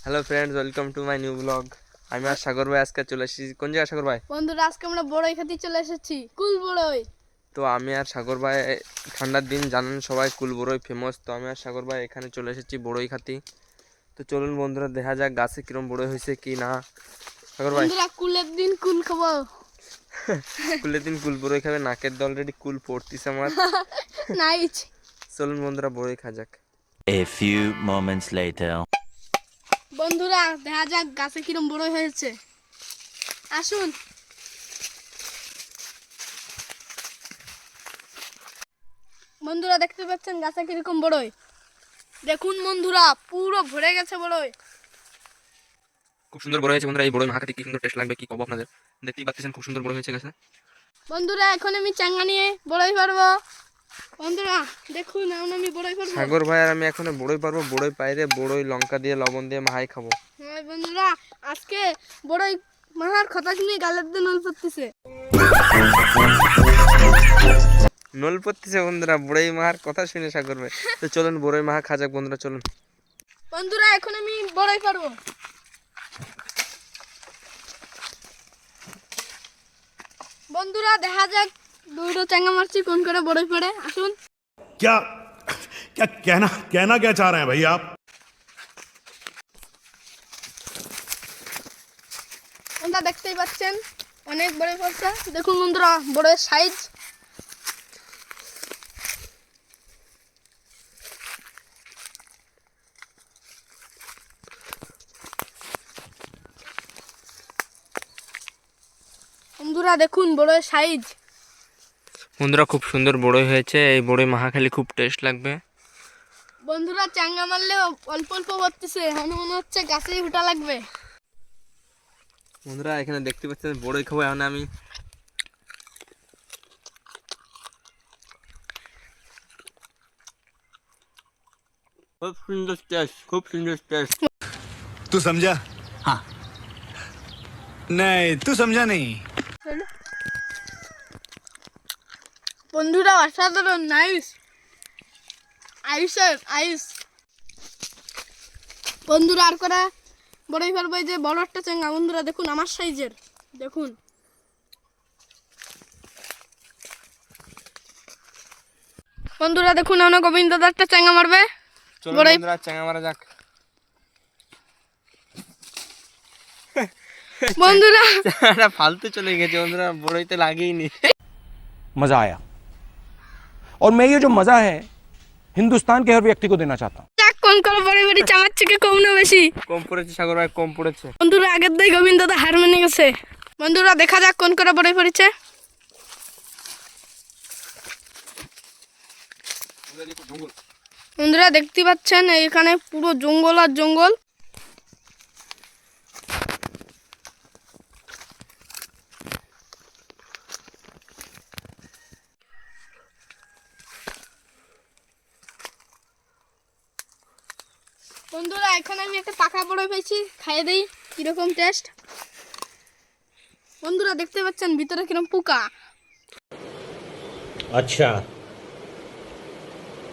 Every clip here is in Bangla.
Hello friends, welcome to my new blog. আমি আর সাগর ভাই আজকে চলে এসেছি। কোন জায়গায় সাগর ভাই? বন্ধুরা আজকে আমরা বড়ই খেতে চলে এসেছি, কুল বড়ই। তো আমি আর সাগর ভাই ঠান্ডার দিন জানেন সবাই কুল বড়ই ফেমাস। তো আমি আর সাগর ভাই এখানে চলে এসেছি বড়ই খাতি। তো চলুন বন্ধুরা দেখা যাক গাছে কিরম বড়ই হয়েছে কি না। সাগর ভাই বন্ধুরা কুলের দিন কুল খাবো। কুলের দিন কুল বড়ই খাবে, নাকের তো অলরেডি কুল পড়তিছে আমার। নাইস। চলুন বন্ধুরা বড়ই খা যাক। A few moments later. বন্ধুরা দেখা যাক গাছে কিরম বড়ই হয়েছে, আসুন। বন্ধুরা দেখতে পাচ্ছেন গাছে কিরকম বড়ই, দেখুন বন্ধুরা পুরো ভরে গেছে বড়ই। খুব সুন্দর বড় হয়েছে বন্ধুরা। এই বড়ই মাখা খেতে কি সুন্দর টেস্ট লাগবে কি কব আপনাদের। দেখতেই পাচ্ছেন খুব সুন্দর বড় হয়েছে গাছে। বন্ধুরা এখন আমি চাঙ্গা নিয়ে বড়ই পারবো। বন্ধুরা দেখুন এখন আমি বড়ই পারবো। সাগর ভাই আর আমি এখন বড়ই পারবো। বড়ই পাইরে বড়ই লঙ্কা দিয়ে লবণ দিয়ে মাহাই খাবো। হ্যাঁ বন্ধুরা আজকে বড়ই মাহার কথা শুনে গালের দিয়ে নল পড়তেছে। নল পড়তেছে বন্ধুরা বড়ই মাহার কথা শুনে সাগর ভাই। তো চলুন বড়ই মাহা খা যাক বন্ধুরা, চলুন। বন্ধুরা এখন আমি বড়ই পারবো। বন্ধুরা দেখা যাক দুটো চাঙ্গা মারছি কোন করে বড়ই পড়ে, আসুন। क्या क्या कहना कहना क्या चाह रहे हैं भाई आप? বন্ধুরা দেখতেই পাচ্ছেন অনেক বড়ই পড়ছে, দেখুন বন্ধুরা বড়ের সাইজ। বন্ধুরা দেখুন বড়ের সাইজ। বন্ধুরা খুব সুন্দর বড়ই হয়েছে। এই বড়ই মাহা খেলে খুব টেস্ট লাগবে। বন্ধুরা চাঙ্গা মারলে অল্প অল্প পড়তেছে, এখন মনে হচ্ছে গাছেই উঠা লাগবে। বন্ধুরা এখানে দেখতে পাচ্ছেন বড়ই খাবো এখন আমি। খুব সুন্দর টেস্ট, খুব সুন্দর টেস্ট। तू समझा? हाँ नहीं तू समझा नहीं। বন্ধুরা অসাধারণ, নাইস, আইসের আইস। বন্ধুরা আর করা বড়ই ফেলবো, এই যে বড় একটা চেঙ্গা। বন্ধুরা দেখুন আমার সাইজের, দেখুন। বন্ধুরা দেখুন আমরা গোবিন্দ দাদা একটা চেঙ্গা মারবে। চলুন বড়ই বন্ধুরা চাঙ্গা মারা যাক। বন্ধুরা চাঙ্গাটা ফালতু চলে গেছে বন্ধুরা, বড়ইতে লাগেইনি। मज़ा आया और मैं ये जो मज़ा है हिंदुस्तान के हर व्यक्ति को देना चाहता हूँ। যাক কোন করে বড়ই বড়ি চামার থেকে কম না বেশি। কম পড়েছে সাগর ভাই, কম পড়েছে। বন্ধুরা আগের দিয়ে গোবিন্দ দাদা হার মেনে গেছে। বন্ধুরা দেখা যাক কোন করে বড়ই পড়েছে। বন্ধুরা দেখতে পাচ্ছেন এখানে পুরো জঙ্গল আর জঙ্গল। বন্ধুরা এখন আমি একটা পাকা বড়ই পেয়েছি, খাইয়ে দিই কিরকম টেস্ট। বন্ধুরা দেখতে পাচ্ছেন ভিতরে কিরকম পোকা। अच्छा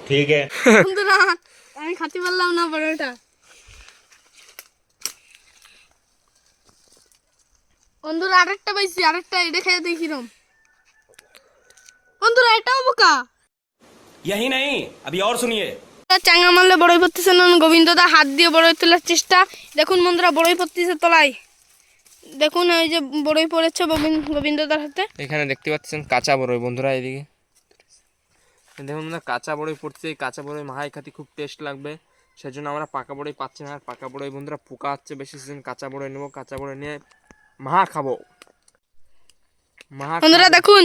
ठीक है। বন্ধুরা আমি খাতে পারলাম না বড়টা। বন্ধুরা আরেকটা পাইছি, আরেকটা এটা খেয়ে দিই কিরম। বন্ধুরা এটাও পোকা। यही नहीं अभी और सुनिए। চাঙ্গা মারলে বড়ই পড়তেছে না, গোবিন্দ দা হাত দিয়ে বড়ই তোলার চেষ্টা। দেখুন বন্ধুরা বড়ই পড়তেছে তলায়, দেখুন এই যে বড়ই পড়েছে গোবিন্দ দার হাতে। এখানে দেখতে পাচ্ছেন কাঁচা বড়ই বন্ধুরা, এইদিকে দেখুন বন্ধুরা কাঁচা বড়ই পড়ছে। এই কাঁচা বড়ই মাহাই খাতে খুব টেস্ট লাগবে, সেজন্য আমরা পাকা বড়ই পাচ্ছি না। আর পাকা বড়ই বন্ধুরা পোকা হচ্ছে বেশি, সেজন্য কাঁচা বড়ই নেবো। কাঁচা বড়ই নিয়ে মাহা খাবো। মাহা বন্ধুরা দেখুন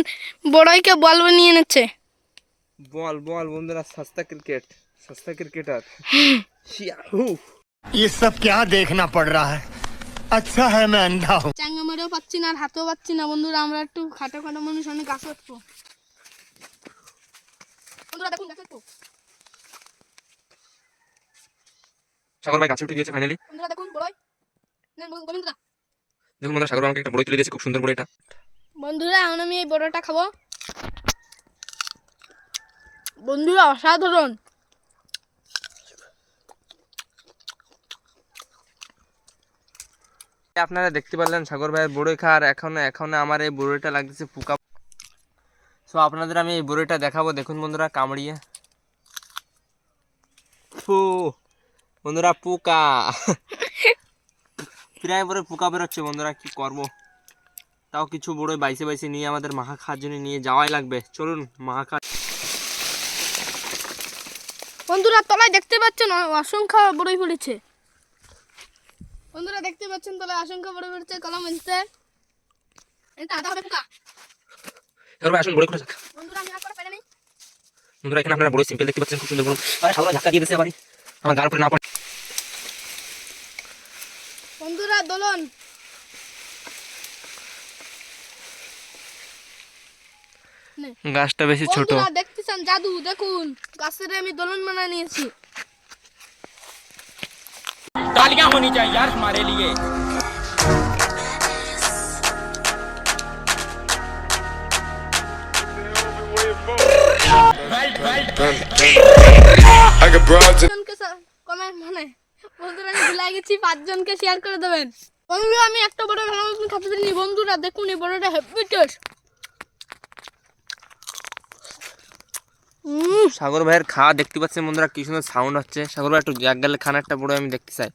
বড়ইকে বল বানিয়ে নিচ্ছে। বল বল বন্ধুরা, সস্তা ক্রিকেট, সস্তা ক্রিকেটার। ये सब क्या देखना पड़ रहा है? अच्छा है मैं अंधा हूँ। চাঙ্গা মারেও পাচ্ছি না আর হাতেও পাচ্ছি না। বন্ধুরা আমরা একটু খাটো খাটো মানুষ, অনেক গাছ উঠবো। বন্ধুরা দেখুন দেখো সাগর ভাই গাছে উঠে গিয়েছে ফাইনালি। বন্ধুরা দেখুন বড়ই গোবিন্দ দা। দেখুন বন্ধুরা সাগর আমাকে একটা বড়ই তুলে দিয়েছে, খুব সুন্দর বড়ই এটা। বন্ধুরা এখন আমি এই বড়টা খাবো। বন্ধুরা অসাধারণ। আপনারা দেখতে পারলেন সাগর ভাইয়ের বড়ই খাওয়ার এখন আমার এই বড়ইটা লাগতেছে পোকা। সো আপনাদের আমি এই বড়ইটা দেখাবো, দেখুন বন্ধুরা কামড়িয়ে। ফু বন্ধুরা পোকা প্রায় পরে পোকা বেরোচ্ছে বন্ধুরা, কি করব। তাও কিছু বড়ই বাইসে বাইসে নিয়ে আমাদের মাখা খাওয়ার জন্য নিয়ে যাওয়াই লাগবে। চলুন মাখা খা। বন্ধুরা তলায় দেখতে পাচ্ছেন অসংখ্য বড়ই পড়েছে। বন্ধুরা দেখতে পাচ্ছেন তলায় অসংখ্য বড়ই পড়েছে, কলম এনতে এটা আদা হবে পোকা। সাগর ভাই আসুন বড়ই করে যাক। বন্ধুরা আমি আর করে পারি নাই। বন্ধুরা এখানে আপনারা বড়ই সিম্পল দেখতে পাচ্ছেন, খুব সুন্দর বড়ই। আরে সাগর ভাই ধাক্কা দিয়ে দিয়েছে বাড়ি, আমার গার উপরে না পড়ে। বন্ধুরা দোলন গাছটা বেশি ছোট। বন্ধুরা দেখতেছেন জাদু, দেখুন গাছের আমি দোলন বানিয়ে নিয়েছি। तालियां होनी चाहिए यार हमारे लिए। জনকে কমেন্ট মানে বন্ধুরা আমি ভুলে গেছি 5 জনকে শেয়ার করে দেবেন। বন্ধুরা আমি একটা বড় ভালো মতন খেতে দিইনি। বন্ধুরা দেখুন এই বড়টা হেভি টেস্ট। সাগর ভাইয়ের খাওয়া দেখতে পাচ্ছেন বন্ধুরা, কি সুন্দর সাউন্ড হচ্ছে। সাগর ভাই একটু এক গেলে খান একটা বড় আমি দেখতে চাই।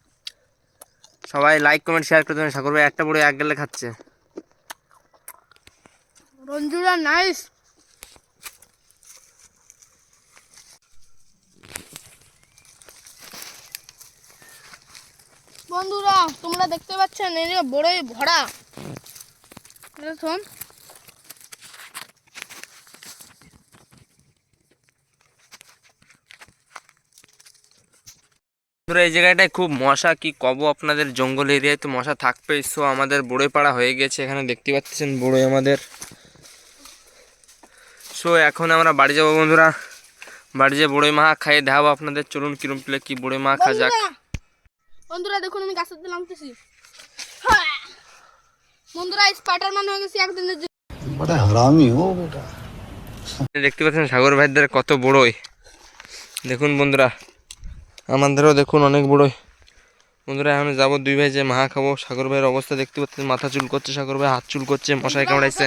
সবাই লাইক কমেন্ট শেয়ার করে দেবেন। সাগর ভাই একটা বড় এক গেলে খাচ্ছে। বন্ধুরা নাইস। বন্ধুরা তোমরা দেখতে পাচ্ছেন এই যে বড়ই ভরা, দেখুন বন্ধুরা এই জায়গাটায় খুব মশা, কি কব আপনাদের, জঙ্গল এরিয়ায় তো মশা থাকবেই। সো আমাদের বড়ই পাড়া হয়ে গেছে, এখানে দেখতে পাচ্ছেন বড়ই আমাদের। সো এখন আমরা বাড়ি যাবো বন্ধুরা, বাড়ি যেয়ে বড়ই মাখা খাইয়ে দেখাবো আপনাদের। চলুন কিরম প্লে কি বড়ই মাখা খা যাক। বন্ধুরা দেখুন আমি গাছের দিকে নামতেছি। বন্ধুরা স্পাইডারম্যান হয়ে গেছি একদিনের জন্য। बड़ा हरामी हो बेटा। দেখতে পাচ্ছেন সাগর ভাইদের কত বড়ই, দেখুন বন্ধুরা আমাদেরও দেখুন অনেক বড়ই। বন্ধুরা এখন যাবো 2 ভাই যে মাখা খাবো। সাগর ভাইয়ের অবস্থা দেখতে পাচ্ছেন, মাথা চুল করছে, সাগর ভাই হাত চুল করছে, মশাই কামড়াইছে।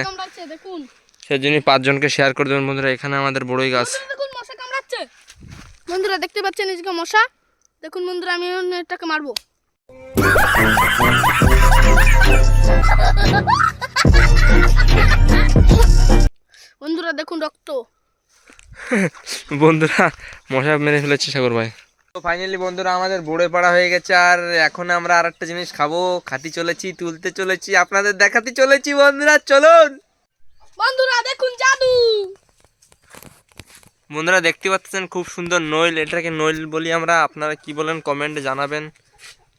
দেখুন সেই জন্য 5 জনকে শেয়ার করে দেবেন বন্ধুরা। এখানে আমাদের বড়ই গাছ। দেখুন মশা কামড়াচ্ছে। বন্ধুরা দেখতে পাচ্ছেন এই যে মশা, দেখুন বন্ধুরা আমি এটাকে মারবো। বন্ধুরা দেখুন রক্ত। বন্ধুরা মশা মেরে ফেলেছে সাগর ভাই। তো ফাইনালি বন্ধুরা আমাদের বড়ই পাড়া হয়ে গেছে, আর এখন আমরা আরেকটা জিনিস খাবো। খাতি চলেছি, তুলতে চলেছি, আপনাদের দেখাতে চলেছি বন্ধুরা, চলুন। বন্ধুরা দেখুন জাদু। বন্ধুরা দেখতে পাচ্ছেন খুব সুন্দর নইল, এটাকে নইল বলি আমরা, আপনারা কি বলেন কমেন্টে জানাবেন।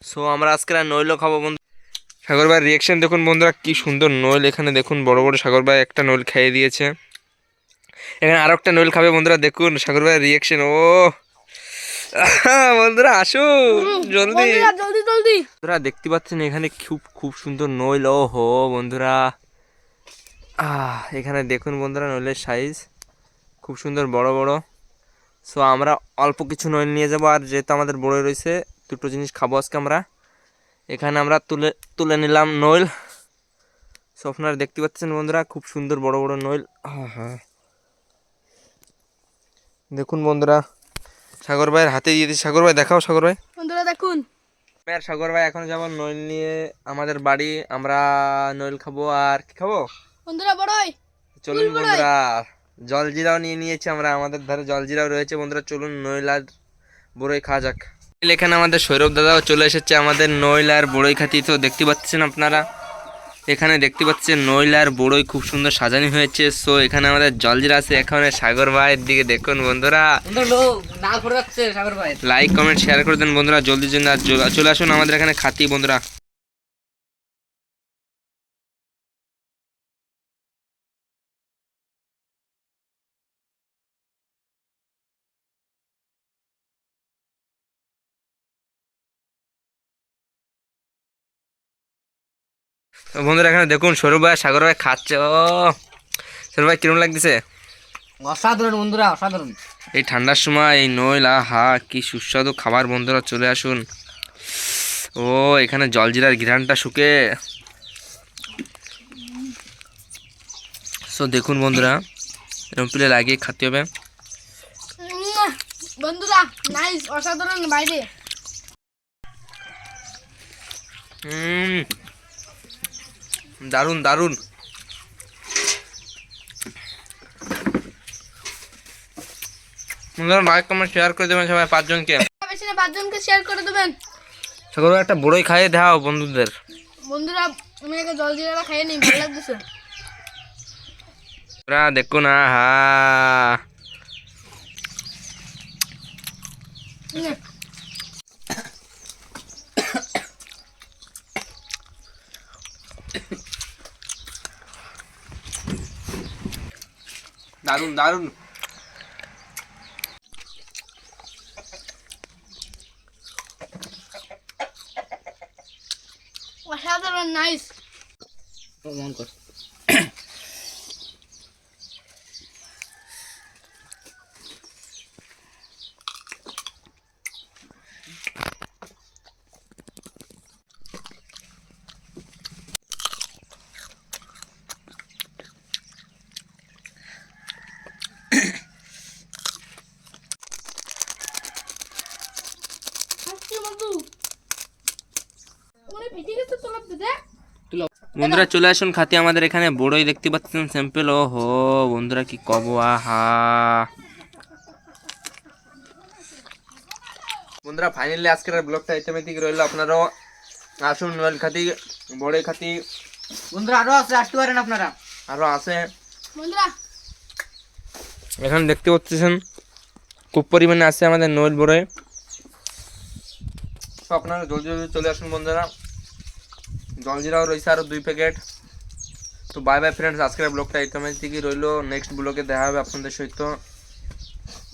সো আমরা আজকে নইলও খাবো বন্ধু। সাগর ভাইয়ের রিয়াকশন দেখুন বন্ধুরা, কি সুন্দর নইল। এখানে দেখুন বড় বড় সাগর ভাই একটা নইল খাইয়ে দিয়েছে, এখানে আরো একটা নইল খাবে বন্ধুরা। দেখুন সাগর ভাইয়ের রিয়াকশন। ও বন্ধুরা আসুন জলদি। বন্ধুরা জলদি জলদি। বন্ধুরা দেখতে পাচ্ছেন এখানে খুব খুব সুন্দর নইল। ও হো বন্ধুরা, এখানে দেখুন বন্ধুরা নইলের সাইজ খুব সুন্দর বড় বড়। সো আমরা অল্প কিছু নইল নিয়ে যাব, আর যেহেতু আমাদের বড় রয়েছে 2টো জিনিস খাবো আজকে আমরা। এখানে আমরা তুলে নিলাম নইল। সো আপনারা দেখতে পাচ্ছেন বন্ধুরা খুব সুন্দর বড় বড় নইল। হ্যাঁ দেখুন বন্ধুরা, সাগর ভাইয়ের হাতে দিয়ে দিচ্ছি। সাগর ভাই দেখাও। সাগর ভাই, বন্ধুরা দেখুন আর সাগর ভাই এখন যাবো নইল নিয়ে আমাদের বাড়ি। আমরা নইল খাবো, আর কি খাবো বন্ধুরা বড়ই। চলুন বন্ধুরা, জলজিরাও নিয়ে নিয়েছি আমরা, আমাদের ধারে জলজিরাও রয়েছে বন্ধুরা। চলুন নইল আর বড়ই খাওয়া যাক। এখানে আমাদের সৌরভ দাদাও চলে এসেছে আমাদের নইল আর বড়ই খাতি। তো দেখতে পাচ্ছেন আপনারা, এখানে দেখতে পাচ্ছেন নইল আর বড়ই খুব সুন্দর সাজানো হয়েছে। সো এখানে আমাদের জলজিরা আছে। এখানে সাগর ভাইয়ের দিকে দেখুন বন্ধুরা, লাইক কমেন্ট শেয়ার করে দেন বন্ধুরা জলদি জন্য। আর চলে আসুন আমাদের এখানে খাতি বন্ধুরা। তো বন্ধুরা এখানে দেখুন সৌরভ ভাই সাগর ভাই খাচ্ছে। ও সৌরভ ভাই কিরম লাগতেছে? অসাধারণ বন্ধুরা, অসাধারণ। এই ঠান্ডার সময় এই নইল, হা কি সুস্বাদু খাবার বন্ধুরা, চলে আসুন। ও এখানে জলজিরার ঘ্রাণটা শুকে। সো দেখুন বন্ধুরা, এরকম প্লে লাগিয়ে খেতে হবে। বন্ধুরা নাইস, অসাধারণ বাইরে। দারুন দারুন। বন্ধুরা লাইক কমেন্ট শেয়ার করে দেবেন সবাই 5 জনকে। বেশি না 5 জনকে শেয়ার করে দেবেন। সেগুলো একটা বড়ই খাইয়ে দাও বন্ধুদের। বন্ধুরা আমি আগে জল জিরাটা খাইয়ে নিই, ভালো লাগতেছে। তোরা দেখো না, হা দারুন দারুন। অসাধারণ নাইস। মন কর। বন্ধুরা চলে আসুন খাতে আমাদের এখানে বড়ই দেখতে পাচ্ছেন স্যাম্পেল। ও হো বন্ধুরা কি কব, আহা। বন্ধুরা ফাইনালি আজকের ব্লগটা ইতিমধ্যে রইল। আপনারাও আসুন নোয়েল খাতি, বড়ই খাতি। বন্ধুরা আরো আছে, আসতে পারেন আপনারা। আরো আছে বন্ধুরা এখানে দেখতে পাচ্ছেন খুব পরিমাণে আছে আমাদের নোয়েল বড়ই। তো আপনারা জলদি জলদি চলে আসুন বন্ধুরা। জলজিরাও রয়েছে আরো 2 প্যাকেট। তো বাই বাই ফ্রেন্ডস, আজকের ব্লগটা ইতিমধ্যে রইল। নেক্সট ব্লগে দেখা হবে আপনাদের সহিত।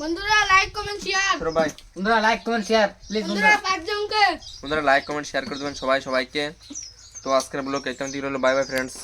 বন্ধুরা লাইক কমেন্ট শেয়ার। তো বাই বন্ধুরা লাইক কমেন্ট শেয়ার প্লিজ। বন্ধুরা 5 জনকে বন্ধুরা লাইক কমেন্ট শেয়ার করে দেবেন সবাই সবাইকে। তো আজকের ব্লগ ইতিমধ্যে রইল। Bye bye friends.